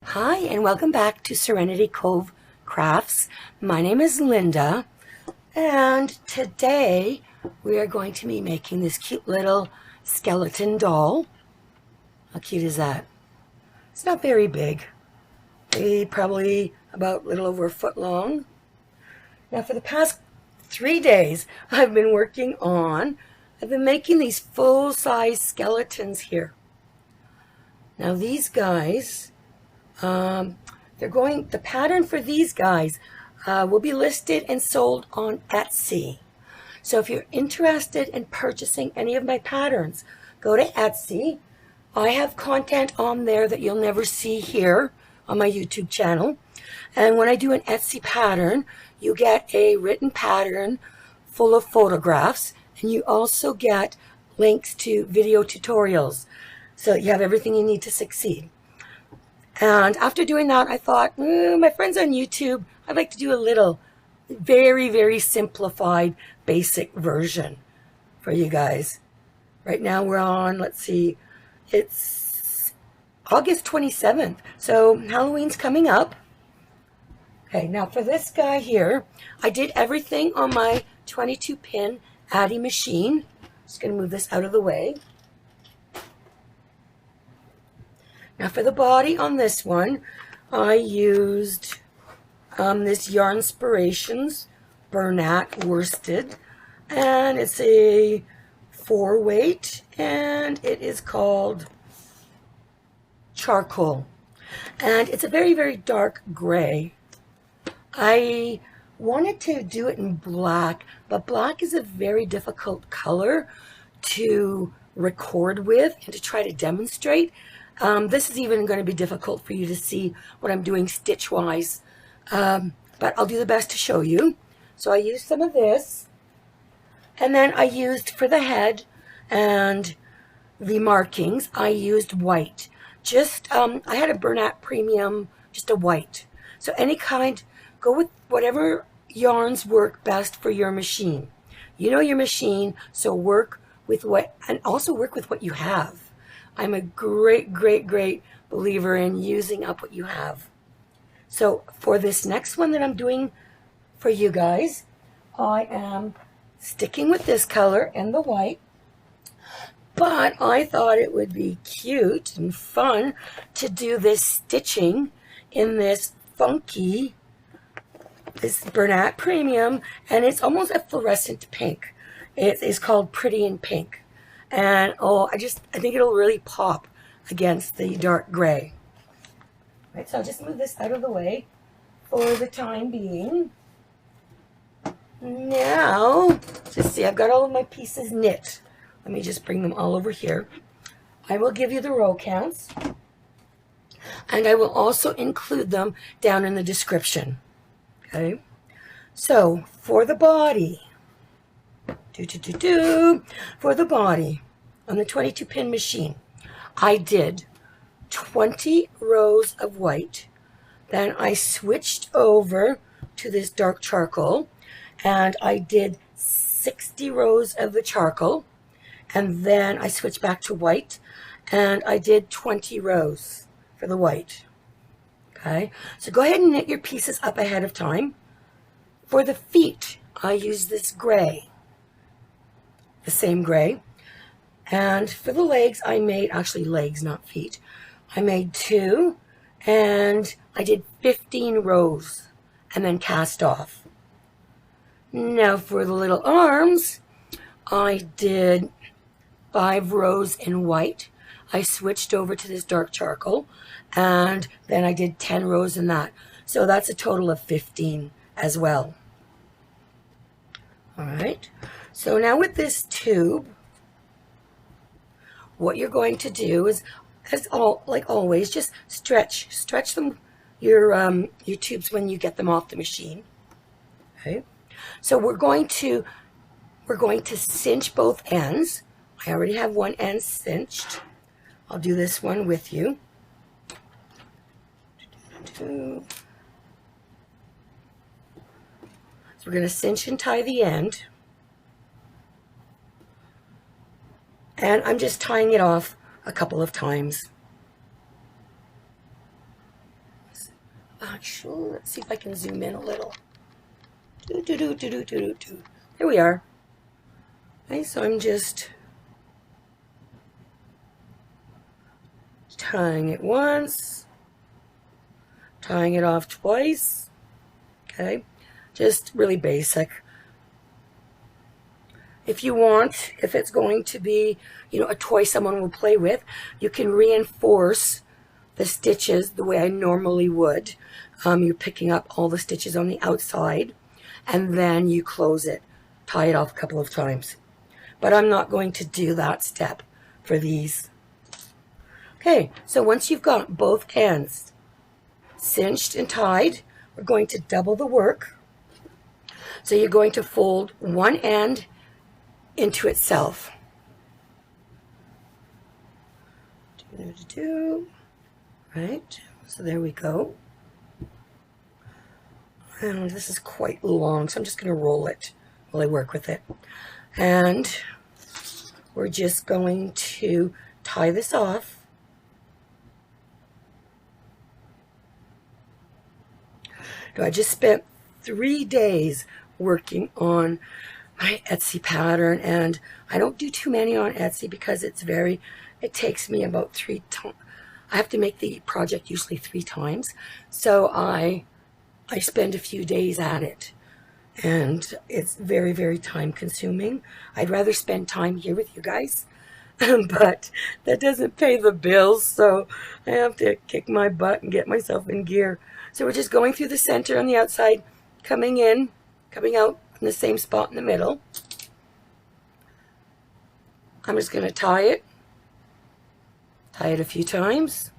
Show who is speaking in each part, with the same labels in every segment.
Speaker 1: Hi, and welcome back to Serenity Cove Crafts. My name is Linda, and today we are going to be making this cute little skeleton doll. How cute is that? It's not very big, maybe probably about a little over a foot long. Now for the past 3 days I've been making these full-size skeletons here. Now these guys, the pattern for these guys will be listed and sold on Etsy. So if you're interested in purchasing any of my patterns, go to Etsy. I have content on there that you'll never see here on my YouTube channel. And when I do an Etsy pattern, you get a written pattern full of photographs, and you also get links to video tutorials. So you have everything you need to succeed. And after doing that, I thought, my friends on YouTube, I'd like to do a little very, very simplified, basic version for you guys. Right now we're on, let's see, it's August 27th. So Halloween's coming up. Okay, now for this guy here, I did everything on my 22-pin Addi machine. Just going to move this out of the way. Now for the body on this one, I used this Yarn Inspirations Bernat worsted, and it's a 4-weight, and it is called Charcoal, and it's a very, very dark gray. I wanted to do it in black, but black is a very difficult color to record with and to try to demonstrate. This is even going to be difficult for you to see what I'm doing stitch-wise, but I'll do the best to show you. So I used some of this, and then I used for the head and the markings, I used white. I had a Bernat Premium, just a white. So any kind, go with whatever yarns work best for your machine. You know your machine, so work with what you have. I'm a great, great, great believer in using up what you have. So for this next one that I'm doing for you guys, I am sticking with this color and the white, but I thought it would be cute and fun to do this stitching in this Bernat Premium, and it's almost a fluorescent pink. It is called Pretty in Pink. And I think it'll really pop against the dark gray. Right, so I'll just move this out of the way for the time being. Now, just see, I've got all of my pieces knit. Let me just bring them all over here. I will give you the row counts, and I will also include them down in the description. Okay, so for the body, for the body on the 22-pin machine, I did 20 rows of white. Then I switched over to this dark charcoal, and I did 60 rows of the charcoal, and then I switched back to white, and I did 20 rows for the white. Okay, so go ahead and knit your pieces up ahead of time. For the feet, I used this gray, the same gray. And for the legs, I made, actually legs, not feet, I made 2, and I did 15 rows and then cast off. Now for the little arms, I did 5 rows in white. I switched over to this dark charcoal, and then I did 10 rows in that. So that's a total of 15 as well. All right, so now with this tube, what you're going to do is, like always, just stretch them, your tubes when you get them off the machine. Okay, so we're going to cinch both ends. I already have one end cinched. I'll do this one with you. So we're going to cinch and tie the end. And I'm just tying it off a couple of times. Actually, let's see if I can zoom in a little. There we are. Okay, so I'm just tying it once, tying it off twice. Okay, just really basic. If you want, if it's going to be, a toy someone will play with, you can reinforce the stitches the way I normally would. You're picking up all the stitches on the outside, and then you close it, tie it off a couple of times. But I'm not going to do that step for these. Okay, so once you've got both ends cinched and tied, we're going to double the work. So you're going to fold one end into itself. Right, so there we go. And this is quite long, so I'm just going to roll it while I work with it. And we're just going to tie this off. Now, I just spent 3 days working on my Etsy pattern, and I don't do too many on Etsy because it takes me about 3 times. I have to make the project usually 3 times, so I spend a few days at it, and it's very, very time consuming. I'd rather spend time here with you guys, but that doesn't pay the bills, so I have to kick my butt and get myself in gear. So we're just going through the center on the outside, coming in, coming out in the same spot in the middle. I'm just going to tie it a few times.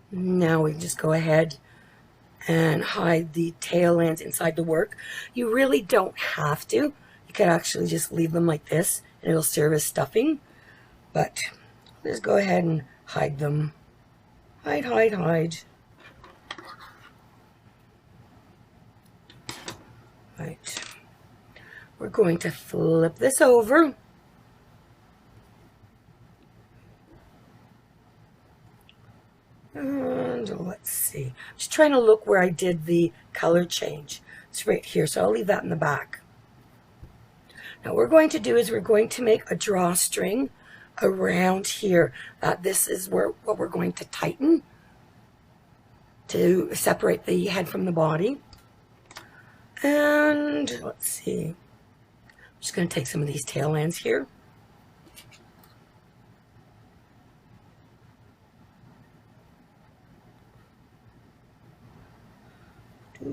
Speaker 1: Now we just go ahead and hide the tail ends inside the work. You really don't have to. You can actually just leave them like this and it'll serve as stuffing. But just go ahead and hide them. Hide. Right. We're going to flip this over. And let's see. Just trying to look where I did the color change. It's right here, so I'll leave that in the back. Now what we're going to do is we're going to make a drawstring around here. This is what we're going to tighten to separate the head from the body. And let's see. I'm just going to take some of these tail ends here.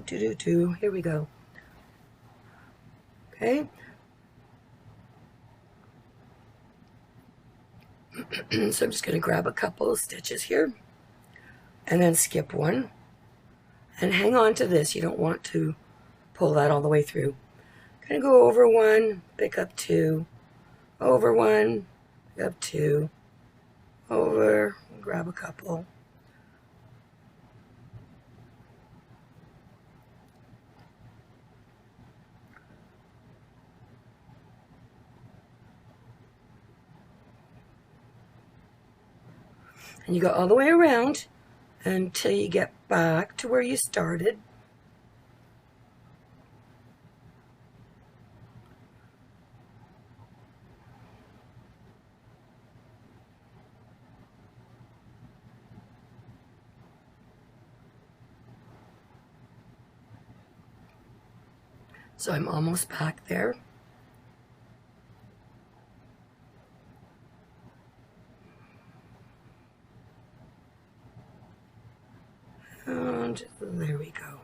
Speaker 1: Here we go. Okay. So I'm just going to grab a couple of stitches here and then skip one and hang on to this. You don't want to pull that all the way through. Going to go over one, pick up 2, over one, pick up 2, over, grab a couple. And you go all the way around until you get back to where you started. So I'm almost back there. And there we go.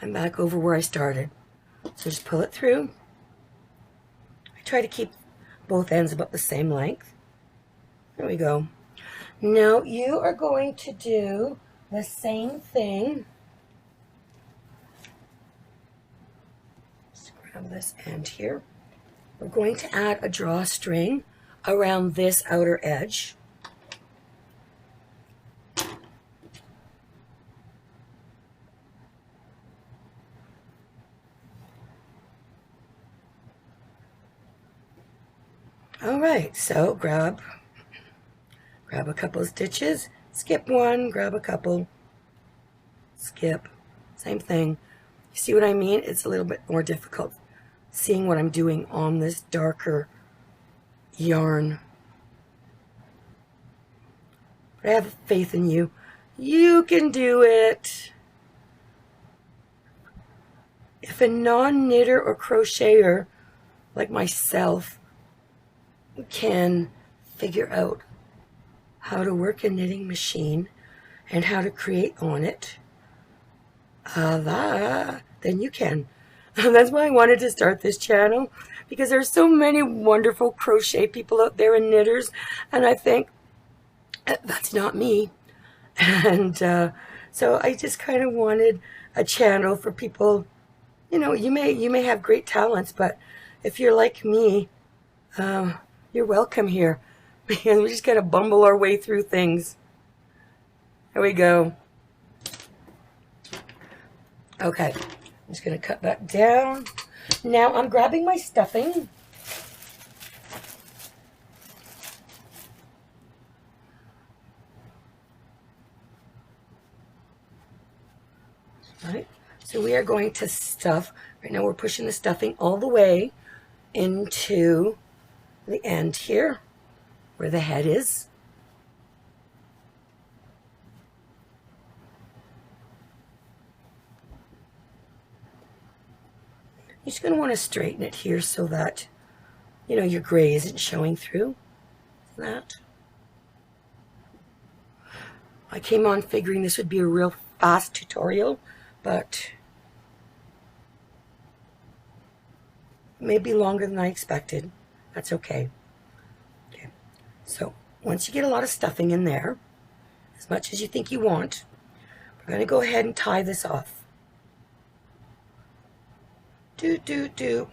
Speaker 1: I'm back over where I started. So just pull it through. I try to keep both ends about the same length. There we go. Now you are going to do the same thing. Just grab this end here. We're going to add a drawstring around this outer edge. All right, so grab a couple of stitches, skip one, grab a couple, skip, same thing. You see what I mean? It's a little bit more difficult seeing what I'm doing on this darker yarn. But I have faith in you. You can do it. If a non-knitter or crocheter like myself can figure out how to work a knitting machine and how to create on it, then you can. That's why I wanted to start this channel, because there's so many wonderful crochet people out there and knitters, and I think that's not me. And so I just kind of wanted a channel for people. You know, you may have great talents, but if you're like me, you're welcome here, because we just gotta bumble our way through things. There we go. Okay, I'm just gonna cut that down. Now I'm grabbing my stuffing. Right, so we are going to stuff. Right now we're pushing the stuffing all the way into the end here, where the head is. You're just going to want to straighten it here so that, you know, your gray isn't showing through that. I came on figuring this would be a real fast tutorial, but maybe longer than I expected. That's okay. Okay. So once you get a lot of stuffing in there, as much as you think you want, we're going to go ahead and tie this off. Until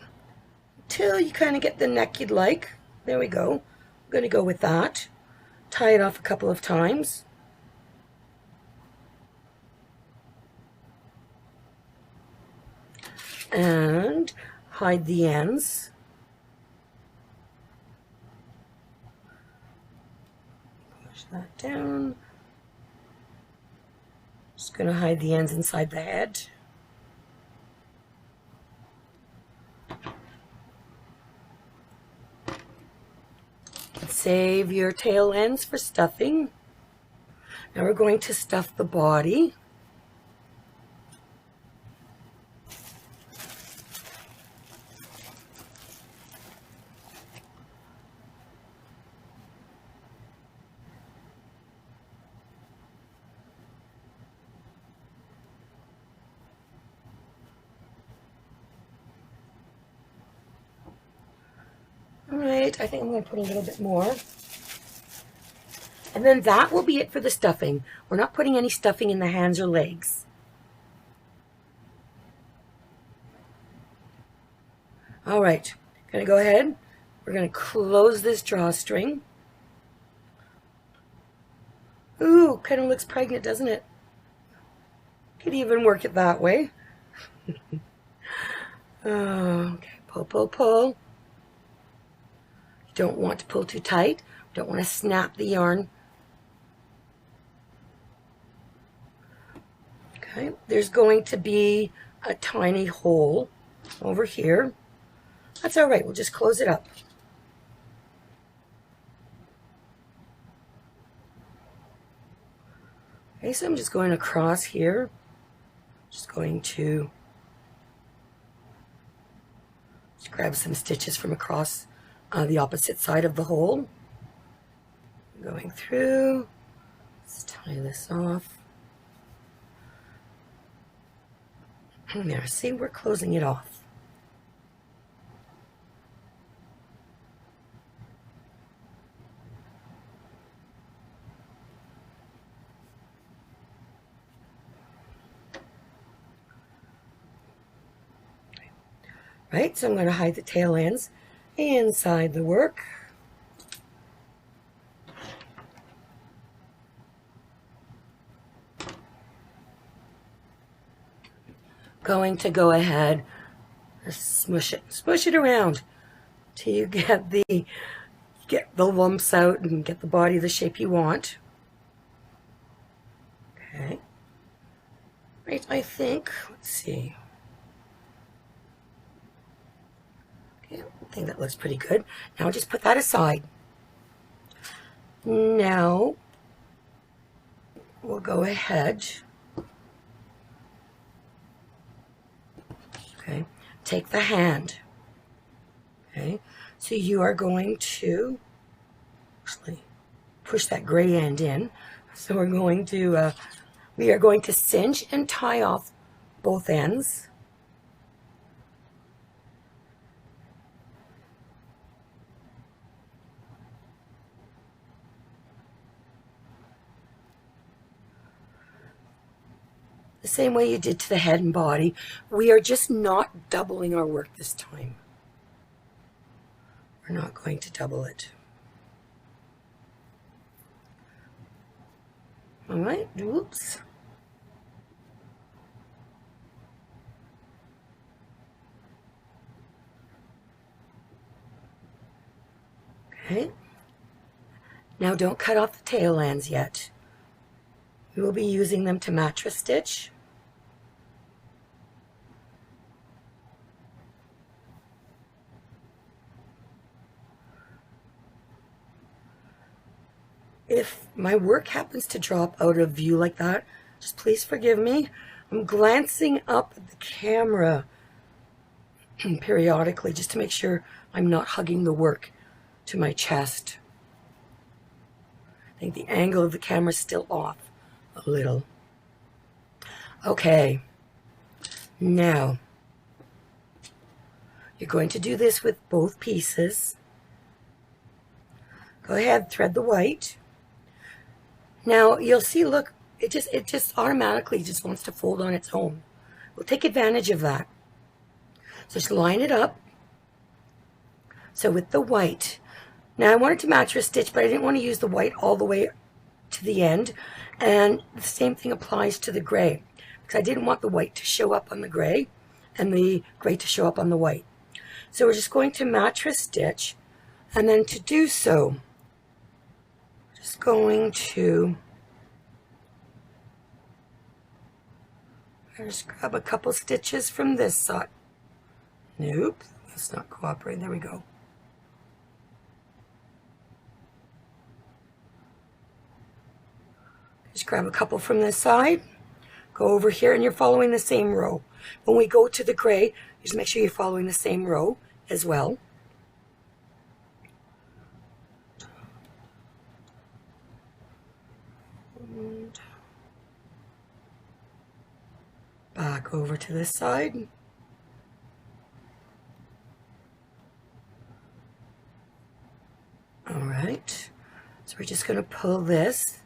Speaker 1: you kind of get the neck you'd like. There we go. I'm going to go with that. Tie it off a couple of times. And hide the ends. Push that down. Just going to hide the ends inside the head. Save your tail ends for stuffing. Now we're going to stuff the body. Alright, I think I'm going to put a little bit more. And then that will be it for the stuffing. We're not putting any stuffing in the hands or legs. Alright, going to go ahead. We're going to close this drawstring. Ooh, kind of looks pregnant, doesn't it? Could even work it that way. Okay, pull, pull, pull. You don't want to pull too tight. Don't want to snap the yarn. Okay, there's going to be a tiny hole over here. That's all right, we'll just close it up. Okay, so I'm just going across here. Just going to just grab some stitches from across the opposite side of the hole. Going through. Let's tie this off. There, see, we're closing it off. Right, so I'm going to hide the tail ends inside the work. Going to go ahead and smush it around till you get the get the lumps out and get the body the shape you want. Okay. Right, I think, let's see. Okay, I think that looks pretty good. Now just put that aside. Now we'll go ahead. Okay, take the hand. Okay, so you are going to actually push that gray end in. So we are going to cinch and tie off both ends. The same way you did to the head and body. We are just not doubling our work this time. We're not going to double it. All right, oops. Okay. Now don't cut off the tail ends yet. We will be using them to mattress stitch. If my work happens to drop out of view like that, just please forgive me. I'm glancing up at the camera periodically just to make sure I'm not hugging the work to my chest. I think the angle of the camera is still off a little. Okay, now you're going to do this with both pieces. Go ahead, thread the white. Now you'll see, look, it just automatically just wants to fold on its own. We'll take advantage of that. So just line it up. So with the white, now I wanted to mattress stitch, but I didn't want to use the white all the way to the end. And the same thing applies to the gray, because I didn't want the white to show up on the gray and the gray to show up on the white. So we're just going to mattress stitch, and then to do so, just going to just grab a couple stitches from this side. Nope, that's not cooperating. There we go. Just grab a couple from this side, go over here, and you're following the same row. When we go to the gray, just make sure you're following the same row as well. And back over to this side. All right, so we're just going to pull this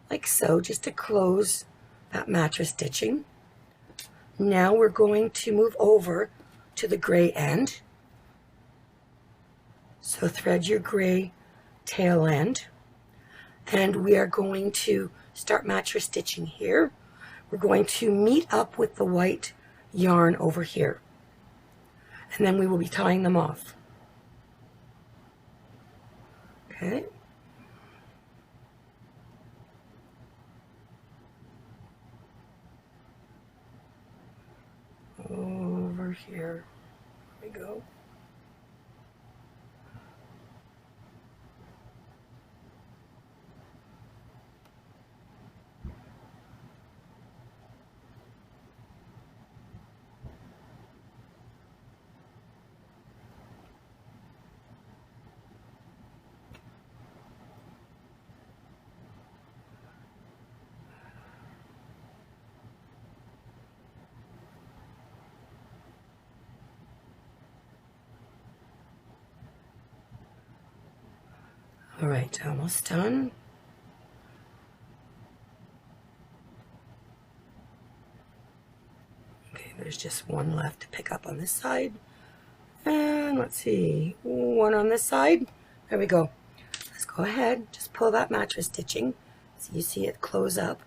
Speaker 1: like so, just to close that mattress stitching. Now we're going to move over to the gray end. So thread your gray tail end, and we are going to start mattress stitching here. We're going to meet up with the white yarn over here, and then we will be tying them off. Okay. Over here we go. All right, almost done. Okay, there's just one left to pick up on this side. And let's see, one on this side. There we go. Let's go ahead, just pull that mattress stitching so you see it close up.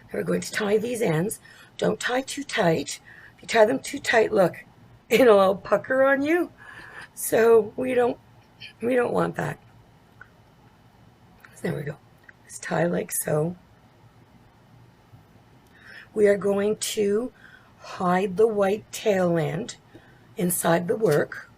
Speaker 1: And we're going to tie these ends. Don't tie too tight. If you tie them too tight, look, it'll all pucker on you. So we don't We don't want that. There we go. Let's tie like so. We are going to hide the white tail end inside the work.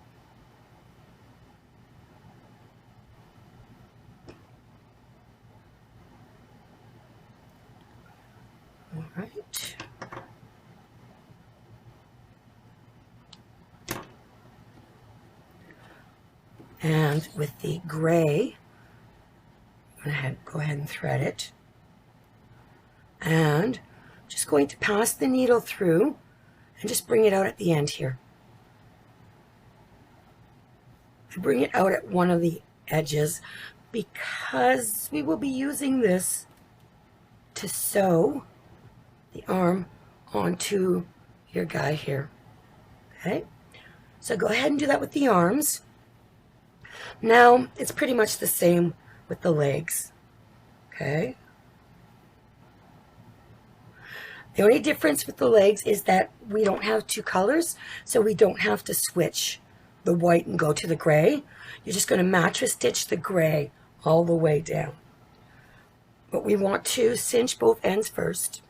Speaker 1: All right. And with the gray, I'm going to go ahead and thread it. And just going to pass the needle through and just bring it out at the end here. I bring it out at one of the edges because we will be using this to sew the arm onto your guy here. Okay, so go ahead and do that with the arms. Now it's pretty much the same with the legs. Okay, the only difference with the legs is that we don't have two colors, so we don't have to switch the white and go to the gray. You're just going to mattress stitch the gray all the way down. But we want to cinch both ends first.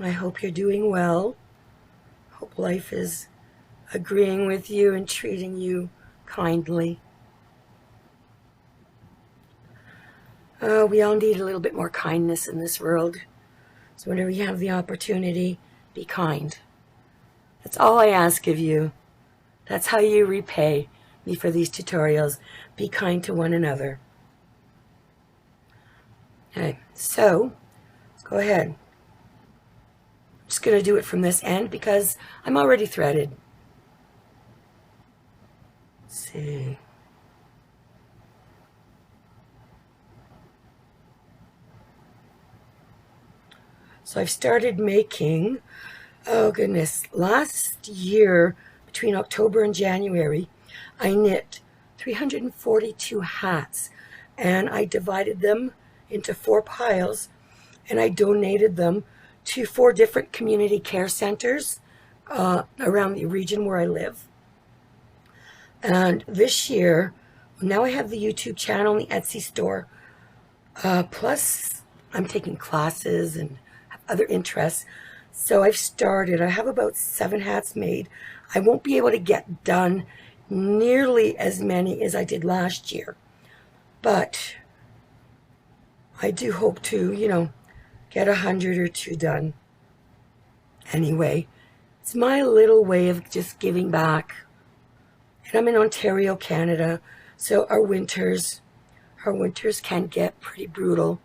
Speaker 1: I hope you're doing well. Hope life is agreeing with you and treating you kindly. We all need a little bit more kindness in this world. So whenever you have the opportunity, be kind. That's all I ask of you. That's how you repay me for these tutorials. Be kind to one another. Okay, so let's go ahead. Just going to do it from this end because I'm already threaded. Let's see. So I've started making, oh goodness, last year between October and January, I knit 342 hats and I divided them into 4 piles and I donated them to 4 different community care centers around the region where I live. And this year, now I have the YouTube channel and the Etsy store. Plus, I'm taking classes and have other interests. So I have about 7 hats made. I won't be able to get done nearly as many as I did last year. But I do hope to, get 100 or 2 done. Anyway, it's my little way of just giving back. And I'm in Ontario, Canada, so our winters can get pretty brutal.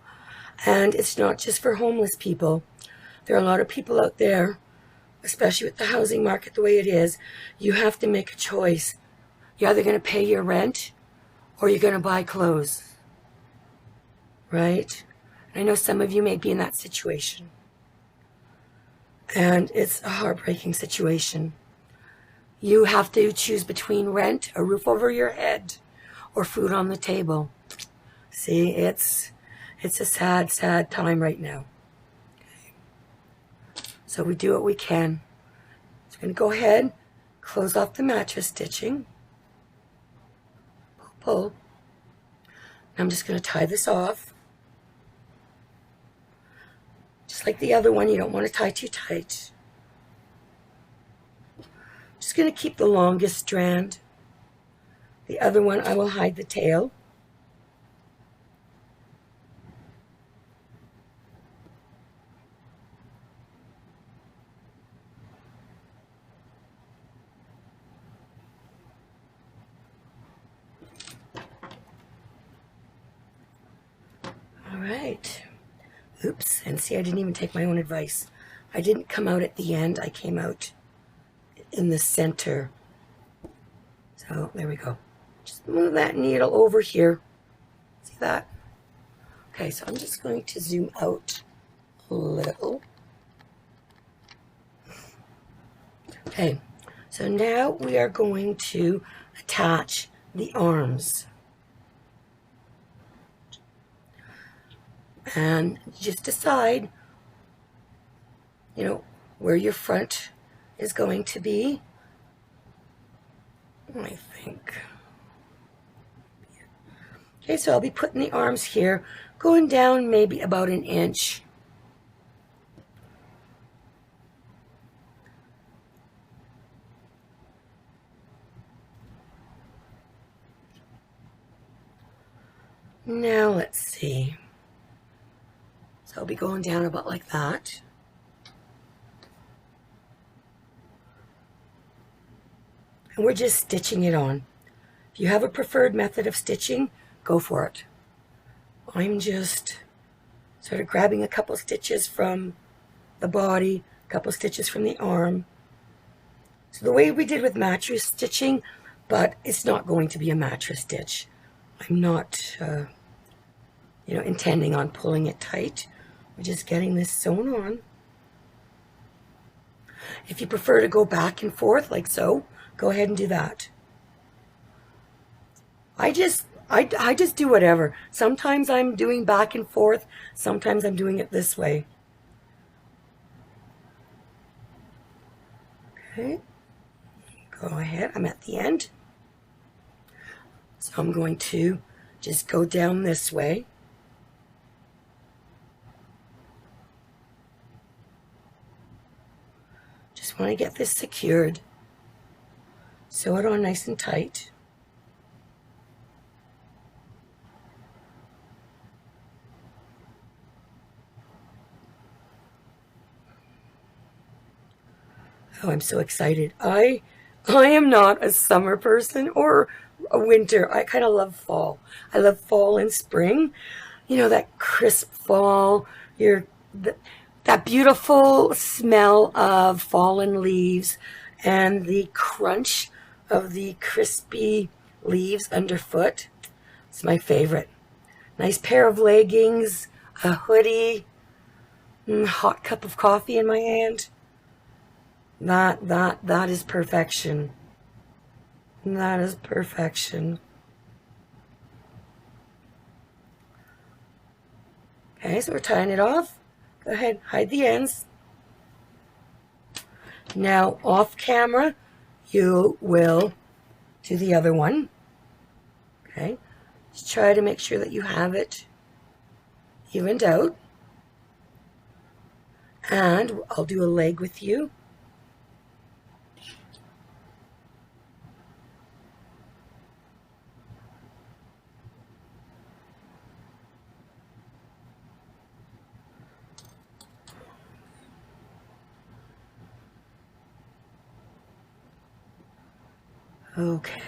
Speaker 1: And it's not just for homeless people. There are a lot of people out there, especially with the housing market the way it is, you have to make a choice. You're either going to pay your rent or you're going to buy clothes. Right? I know some of you may be in that situation. And it's a heartbreaking situation. You have to choose between rent, a roof over your head, or food on the table. See, it's a sad, sad time right now. Okay. So we do what we can. So we're going to go ahead, close off the mattress stitching. Pull, pull. I'm just going to tie this off. Just like the other one, you don't want to tie too tight. Just going to keep the longest strand. The other one, I will hide the tail. All right. Oops, and see, I didn't even take my own advice. I didn't come out at the end, I came out in the center. So there we go. Just move that needle over here. See that? Okay, so I'm just going to zoom out a little. Okay, so now we are going to attach the arms. And just decide, you know, where your front is going to be. I think. Okay, so I'll be putting the arms here, going down maybe about an inch. Now let's see. So I'll be going down about like that. And we're just stitching it on. If you have a preferred method of stitching, go for it. I'm just sort of grabbing a couple stitches from the body, a couple stitches from the arm. So the way we did with mattress stitching, but it's not going to be a mattress stitch. I'm not, intending on pulling it tight. We're just getting this sewn on. If you prefer to go back and forth like so, go ahead and do that. I just do whatever. Sometimes I'm doing back and forth. Sometimes I'm doing it this way. Okay. Go ahead. I'm at the end. So I'm going to just go down this way. Just want to get this secured. Sew it on nice and tight. Oh, I'm so excited. I am not a summer person or a winter. I kind of love fall. I love fall and spring. You know, that crisp fall, that beautiful smell of fallen leaves and the crunch of the crispy leaves underfoot. It's my favorite. Nice pair of leggings, a hoodie, hot cup of coffee in my hand. That is perfection. That is perfection. Okay, so we're tying it off. Go ahead, hide the ends. Now, off camera, you will do the other one. Okay, just try to make sure that you have it evened out. And I'll do a leg with you. Okay,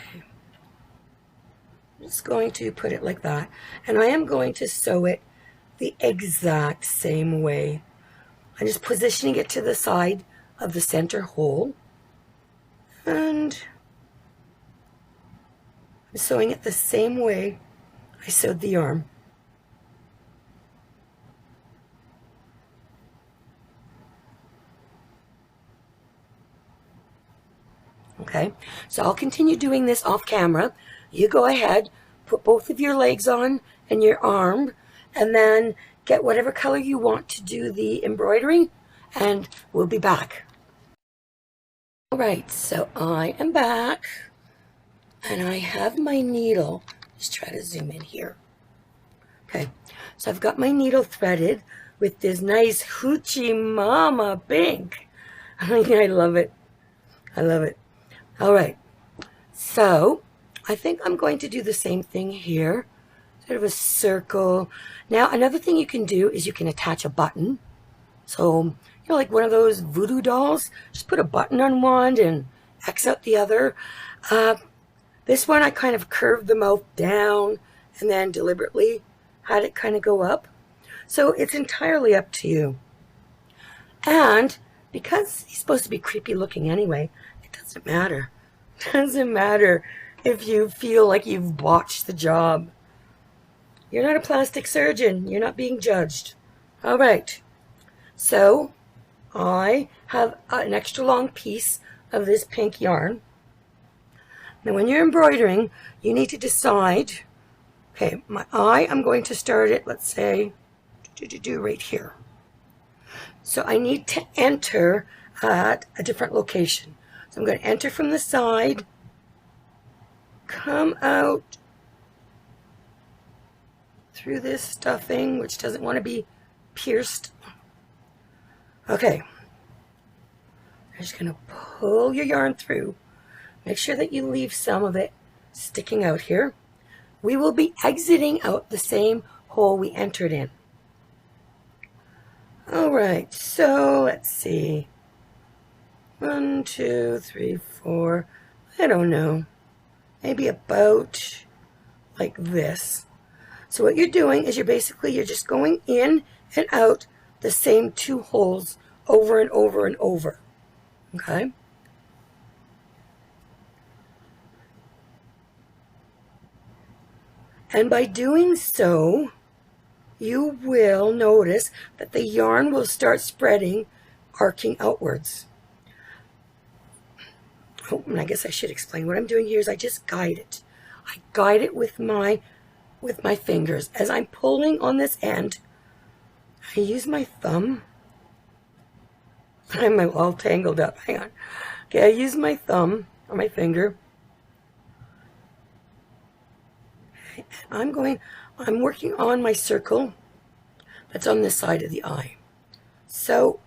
Speaker 1: I'm just going to put it like that, and I am going to sew it the exact same way. I'm just positioning it to the side of the center hole, and I'm sewing it the same way I sewed the arm. Okay, so I'll continue doing this off camera. You go ahead, put both of your legs on and your arm, and then get whatever color you want to do the embroidery, and we'll be back. All right, so I am back, and I have my needle. Just try to zoom in here. Okay, so I've got my needle threaded with this nice Hoochie Mama pink. I love it. I love it. All right, so I think I'm going to do the same thing here, sort of a circle. Now, another thing you can do is you can attach a button. So, like one of those voodoo dolls, just put a button on one and X out the other. This one, I kind of curved the mouth down and then deliberately had it kind of go up. So it's entirely up to you. And because he's supposed to be creepy looking anyway, it doesn't matter. It doesn't matter if you feel like you've botched the job. You're not a plastic surgeon. You're not being judged. All right. So I have an extra long piece of this pink yarn. Now when you're embroidering, you need to decide, okay, my eye, I'm going to start it, let's say, right here. So I need to enter at a different location. So I'm going to enter from the side, come out through this stuffing, which doesn't want to be pierced. Okay. I'm just going to pull your yarn through. Make sure that you leave some of it sticking out here. We will be exiting out the same hole we entered in. All right, so let's see. 1, 2, 3, 4. I don't know. Maybe about like this. So what you're doing is you're just going in and out the same 2 holes over and over and over. Okay? And by doing so, you will notice that the yarn will start spreading, arcing outwards. Oh, and I guess I should explain. What I'm doing here is I just guide it. I guide it with my fingers. As I'm pulling on this end, I use my thumb. I'm all tangled up. Hang on. Okay, I use my thumb or my finger. Okay, I'm working on my circle that's on this side of the eye. So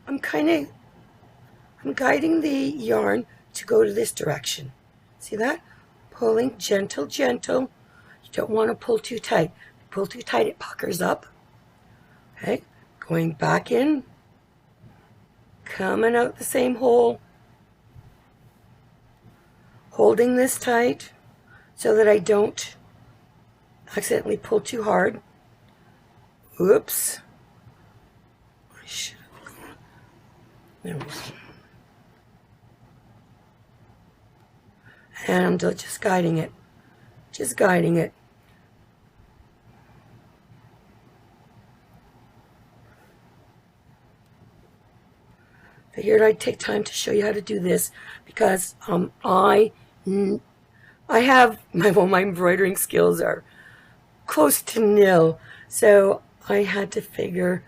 Speaker 1: I'm guiding the yarn to go to this direction. See that? Pulling gentle, gentle. You don't want to pull too tight. Pull too tight, it puckers up. Okay, going back in, coming out the same hole, holding this tight so that I don't accidentally pull too hard. Oops. I should have gone. There we go. And I'm just guiding it. Just guiding it. Figured I'd take time to show you how to do this because I have my embroidering skills are close to nil, so I had to figure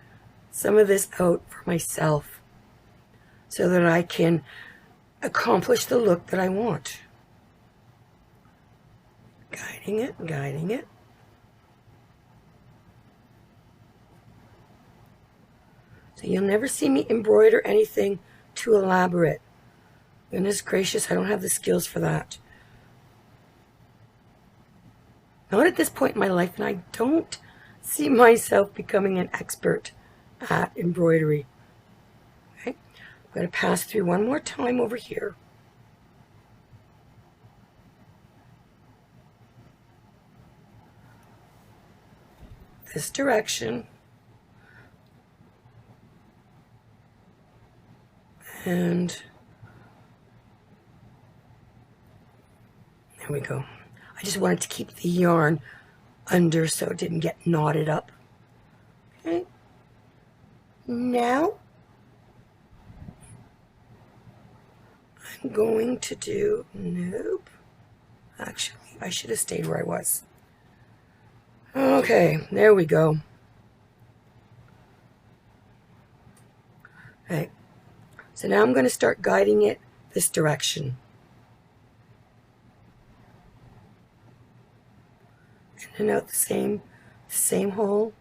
Speaker 1: some of this out for myself so that I can accomplish the look that I want. Guiding it, guiding it. So you'll never see me embroider anything too elaborate. Goodness gracious, I don't have the skills for that. Not at this point in my life, and I don't see myself becoming an expert at embroidery. Okay, I'm going to pass through one more time over here. This direction. And there we go. I just wanted to keep the yarn under so it didn't get knotted up. Okay. Now I'm going to do, nope. Actually, I should have stayed where I was. Okay, there we go. Okay. So now I'm going to start guiding it this direction. In and out the same hole.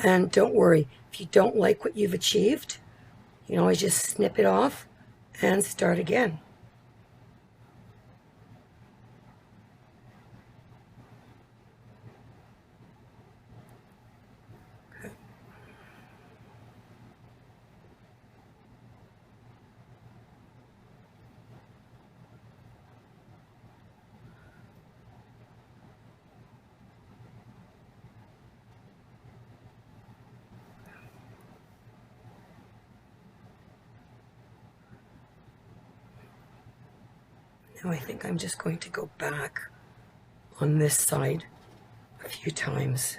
Speaker 1: And don't worry, if you don't like what you've achieved, you can always just snip it off and start again. Now I think I'm just going to go back on this side a few times.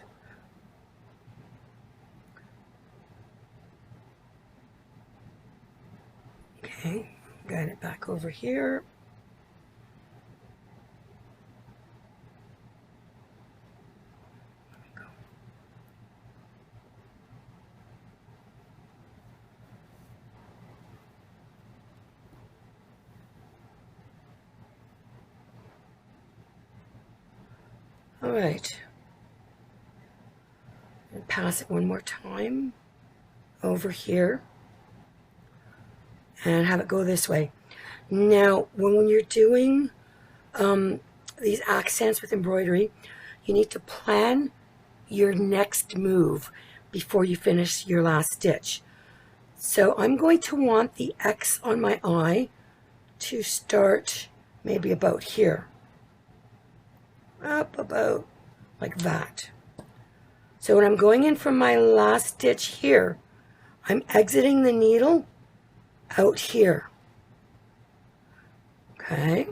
Speaker 1: Okay, got it back over here. All right, and pass it one more time over here and have it go this way. Now, when you're doing these accents with embroidery, you need to plan your next move before you finish your last stitch. So I'm going to want the X on my eye to start maybe about here. Up about like that. So when I'm going in from my last stitch here, I'm exiting the needle out here. Okay.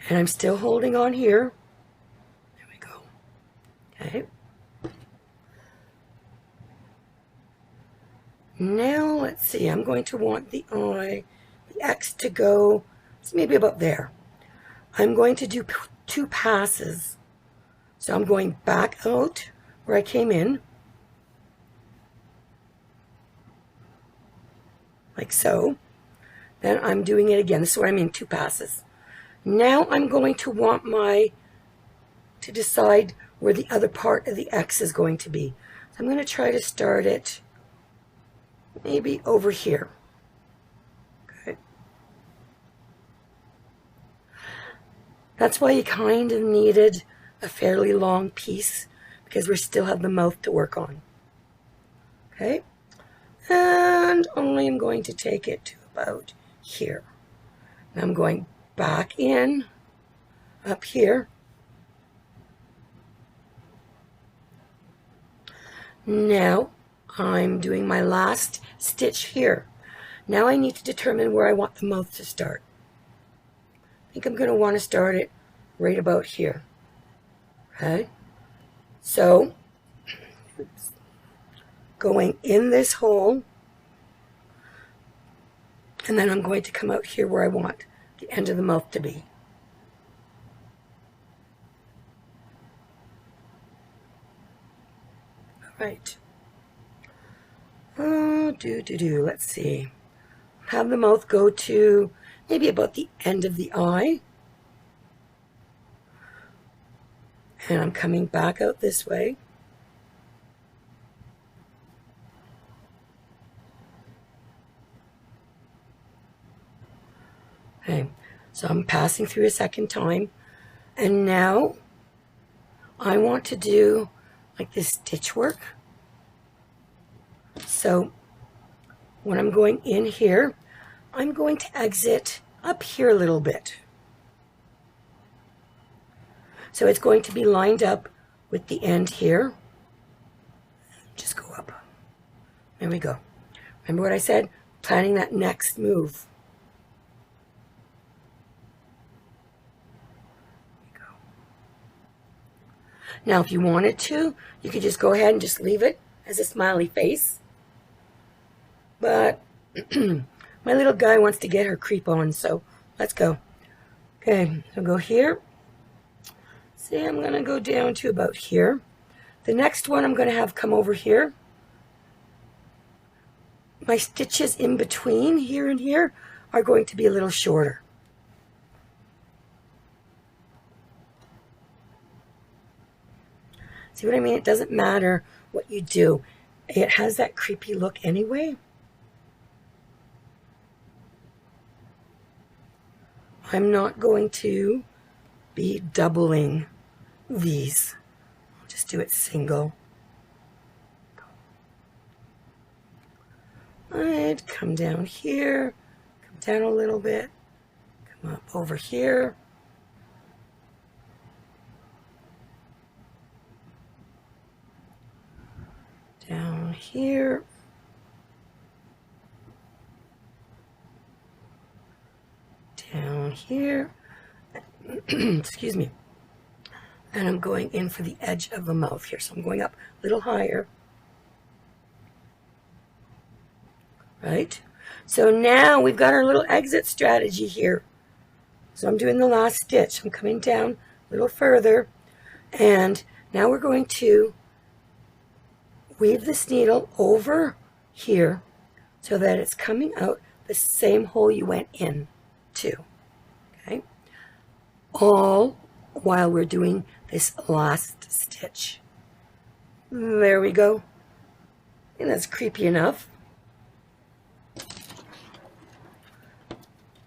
Speaker 1: And I'm still holding on here. There we go. Okay. Now, let's see, I'm going to want the eye, the X to go, it's maybe about there. I'm going to do 2 passes. So I'm going back out where I came in, like so. Then I'm doing it again. This is what I mean, 2 passes. Now I'm going to want to decide where the other part of the X is going to be. So I'm going to try to start it maybe over here. Okay. That's why you kind of needed a fairly long piece, because we still have the mouth to work on. Okay. And only I'm going to take it to about here. And I'm going back in up here. Now I'm doing my last stitch here. Now I need to determine where I want the mouth to start. I think I'm going to want to start it right about here. Okay, so going in this hole, and then I'm going to come out here where I want the end of the mouth to be. All right. Let's see. Have the mouth go to maybe about the end of the eye. And I'm coming back out this way. Okay, so I'm passing through a second time. And now I want to do like this stitch work. So when I'm going in here, I'm going to exit up here a little bit. So it's going to be lined up with the end here. Just go up. There we go. Remember what I said? Planning that next move. There we go. Now if you wanted to, you could just go ahead and just leave it as a smiley face. But my little guy wants to get her creep on, so let's go. Okay, so go here. See, I'm going to go down to about here. The next one I'm going to have come over here. My stitches in between here and here are going to be a little shorter. See what I mean? It doesn't matter what you do. It has that creepy look anyway. I'm not going to be doubling these. I'll just do it single. Alright, come down here, come down a little bit, come up over here. Down down here, down here, excuse me, and I'm going in for the edge of the mouth here, so I'm going up a little higher, right? So now we've got our little exit strategy here. So I'm doing the last stitch. I'm coming down a little further, and now we're going to weave this needle over here so that it's coming out the same hole you went in to, okay? All while we're doing this last stitch. There we go. And that's creepy enough.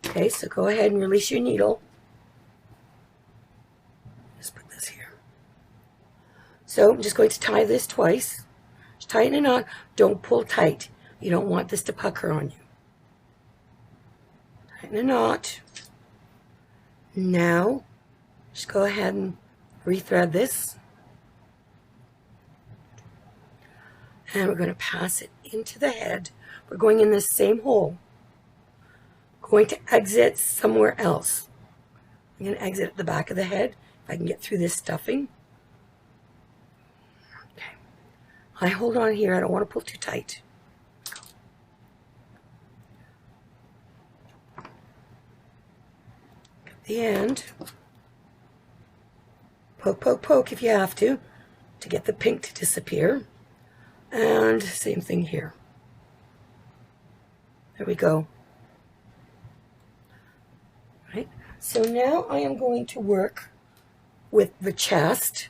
Speaker 1: Okay, so go ahead and release your needle. Just put this here. So I'm just going to tie this twice. Just tighten a knot. Don't pull tight. You don't want this to pucker on you. Tighten a knot. Now, just go ahead and rethread this. And we're going to pass it into the head. We're going in the same hole. Going to exit somewhere else. I'm going to exit at the back of the head if I can get through this stuffing. Okay. I hold on here. I don't want to pull too tight. At the end, poke, poke, poke if you have to get the pink to disappear. And same thing here. There we go. Right. So now I am going to work with the chest.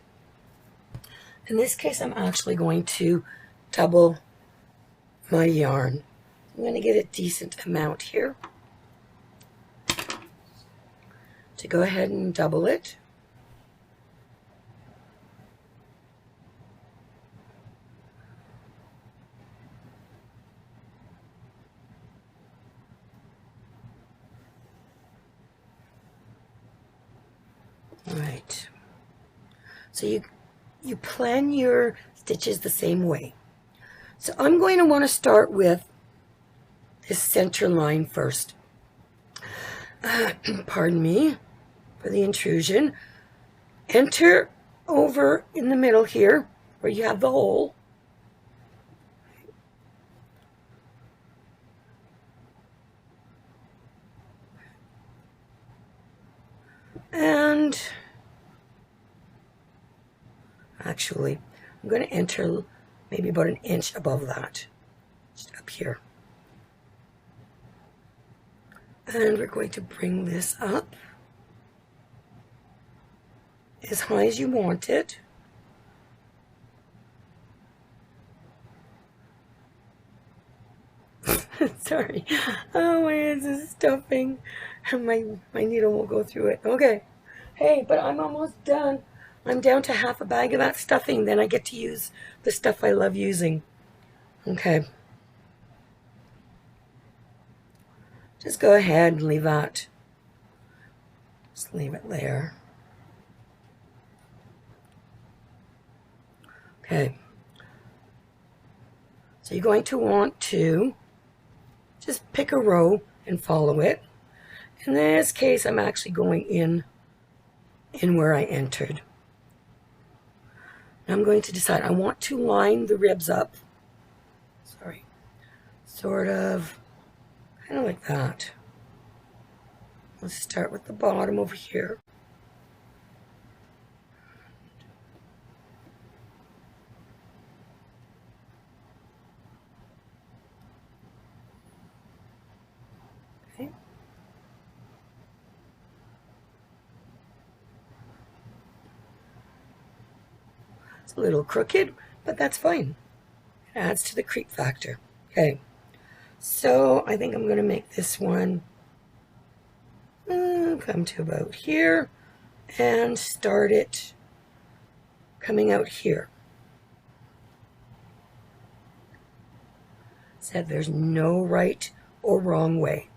Speaker 1: In this case, I'm actually going to double my yarn. I'm going to get a decent amount here to go ahead and double it. Right. So you plan your stitches the same way. So I'm going to want to start with this center line first. Pardon me for the intrusion. Enter over in the middle here where you have the hole. And actually, I'm going to enter maybe about an inch above that, just up here. And we're going to bring this up as high as you want it. Sorry. Oh, my hands is stuffing. My needle won't go through it. Okay. Hey, but I'm almost done. I'm down to half a bag of that stuffing. Then I get to use the stuff I love using. Okay. Just go ahead and leave that. Just leave it there. Okay. So you're going to want to just pick a row and follow it. In this case, I'm actually going in where I entered. And I'm going to decide, I want to line the ribs up. Sorry. Sort of, kind of like that. Let's start with the bottom over here. It's a little crooked, but that's fine. It adds to the creep factor. Okay, so I think I'm going to make this one come to about here and start it coming out here. Said there's no right or wrong way.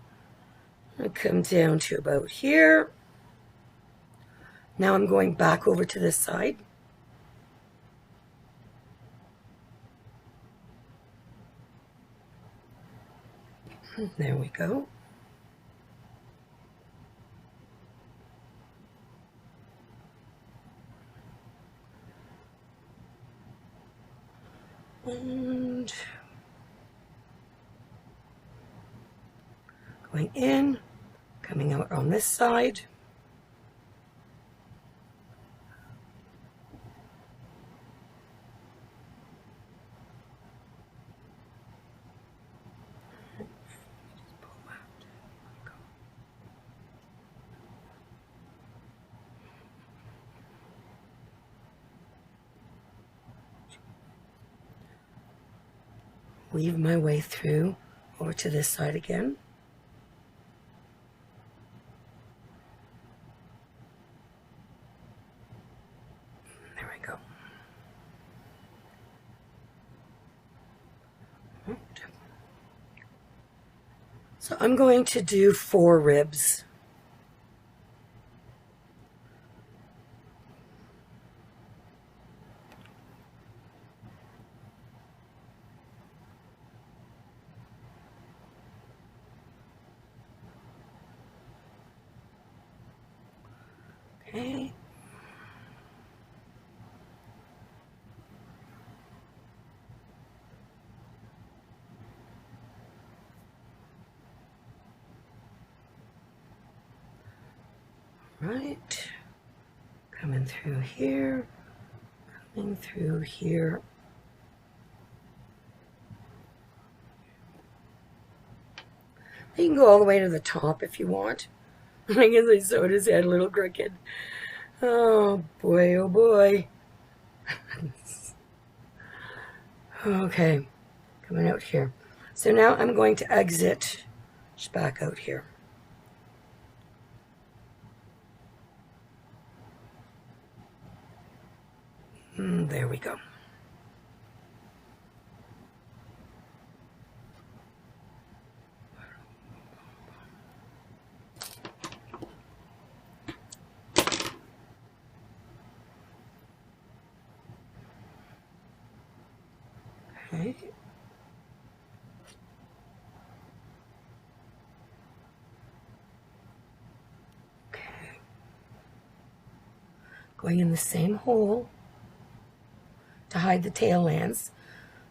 Speaker 1: I'll come down to about here. Now I'm going back over to this side. There we go. And going in, coming out on this side. Weave my way through over to this side again. There we go. So I'm going to do 4 ribs. Okay. Right. Coming through here, coming through here. You can go all the way to the top if you want. I guess I sewed his head a little crooked. Oh boy, oh boy. Okay, coming out here. So now I'm going to exit just back out here. There we go. Okay. Okay. Going in the same hole to hide the tail ends.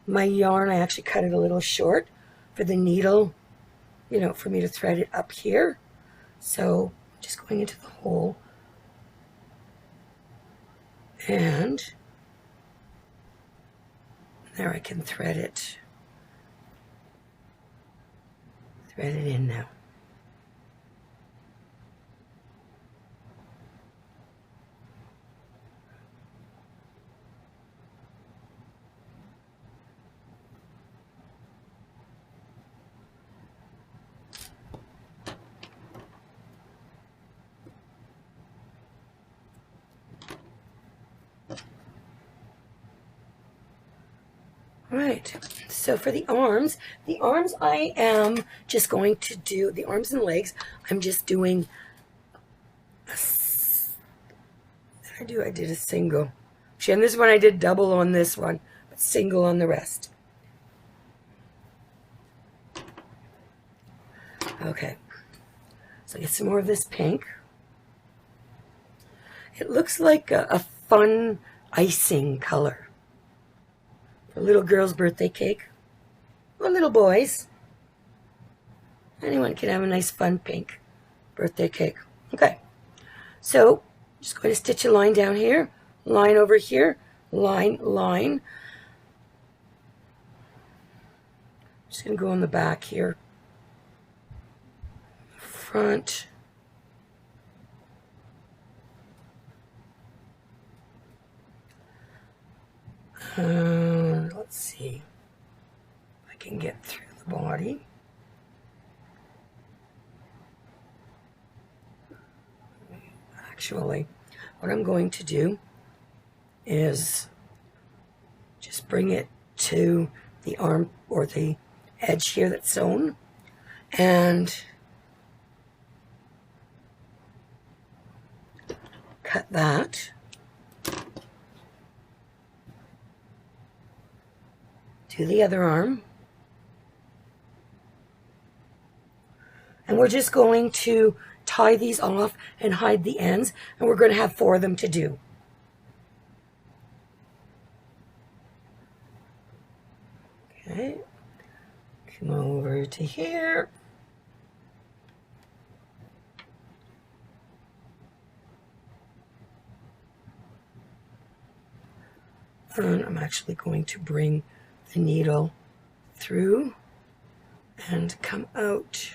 Speaker 1: My yarn, I actually cut it a little short for the needle, you know, for me to thread it up here. So just going into the hole and there I can thread it in now. Right, so for the arms I am just going to do, the arms and legs, I'm just doing I did a single. And this one I did double on this one, but single on the rest. Okay, so get some more of this pink. It looks like a fun icing color. A little girl's birthday cake, or little boys. Anyone can have a nice fun pink birthday cake. Okay, so just going to stitch a line down here, line over here, line, line. Just going to go on the back here, front. Let's see if I can get through the body. Actually, what I'm going to do is just bring it to the arm or the edge here that's sewn and cut that. Do the other arm. And we're just going to tie these off and hide the ends, and we're going to have 4 of them to do. Okay, come over to here. And I'm actually going to bring the needle through and come out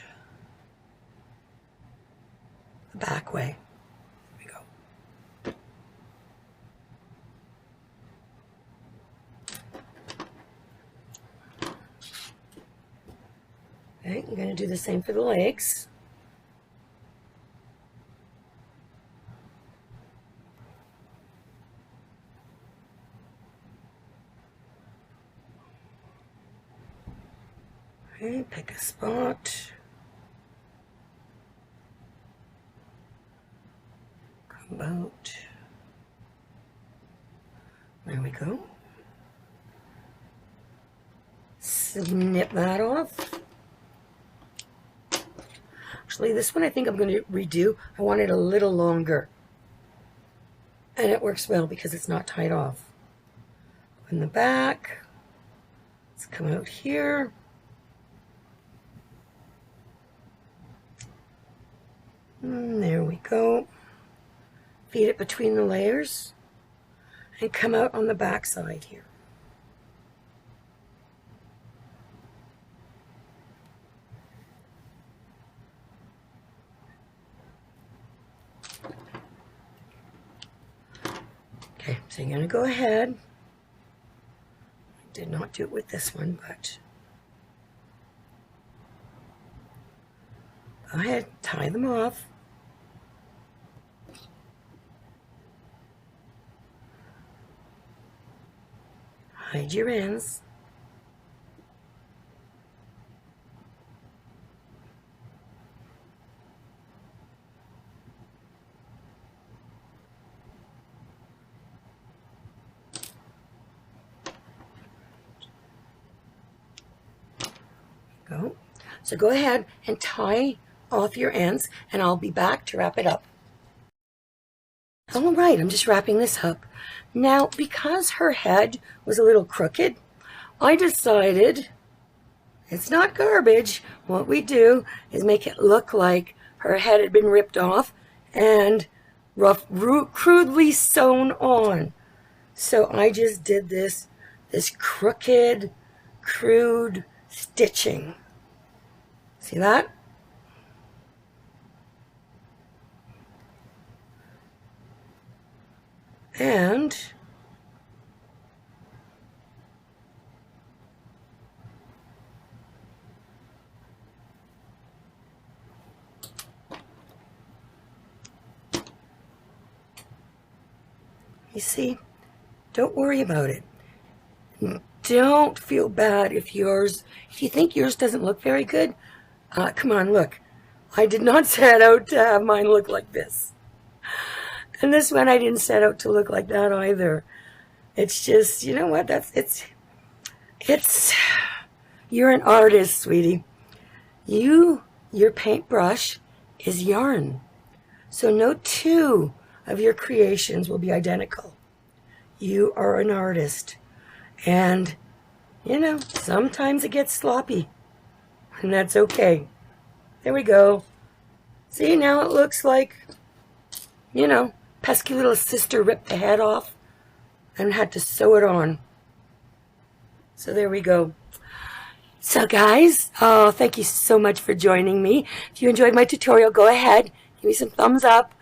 Speaker 1: the back way. There we go. Okay, I'm going to do the same for the legs. Okay, pick a spot. Come out. There we go. Snip that off. Actually, this one I think I'm going to redo. I want it a little longer. And it works well because it's not tied off. In the back. Let's come out here. And there we go. Feed it between the layers and come out on the back side here. Okay, so you're going to go ahead. I did not do it with this one, but go ahead, tie them off. Hide your ends. Go. So go ahead and tie off your ends, and I'll be back to wrap it up. All right, I'm just wrapping this up. Now, because her head was a little crooked, I decided it's not garbage. What we do is make it look like her head had been ripped off and crudely sewn on. So I just did this crooked, crude stitching. See that? And you see, don't worry about it. Don't feel bad if you think yours doesn't look very good. Come on, look. I did not set out to have mine look like this. And this one I didn't set out to look like that either. It's just, you know what, you're an artist, sweetie. Your paintbrush is yarn. So no 2 of your creations will be identical. You are an artist. And, you know, sometimes it gets sloppy. And that's okay. There we go. See, now it looks like, you know, pesky little sister ripped the head off and had to sew it on. So there we go. So guys, oh, thank you so much for joining me. If you enjoyed my tutorial, go ahead, give me some thumbs up,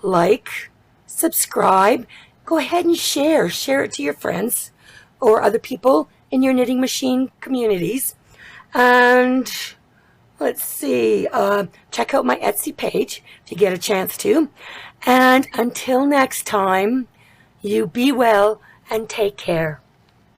Speaker 1: like, subscribe, go ahead and share it to your friends or other people in your knitting machine communities. And let's see, check out my Etsy page if you get a chance to. And until next time, you be well and take care.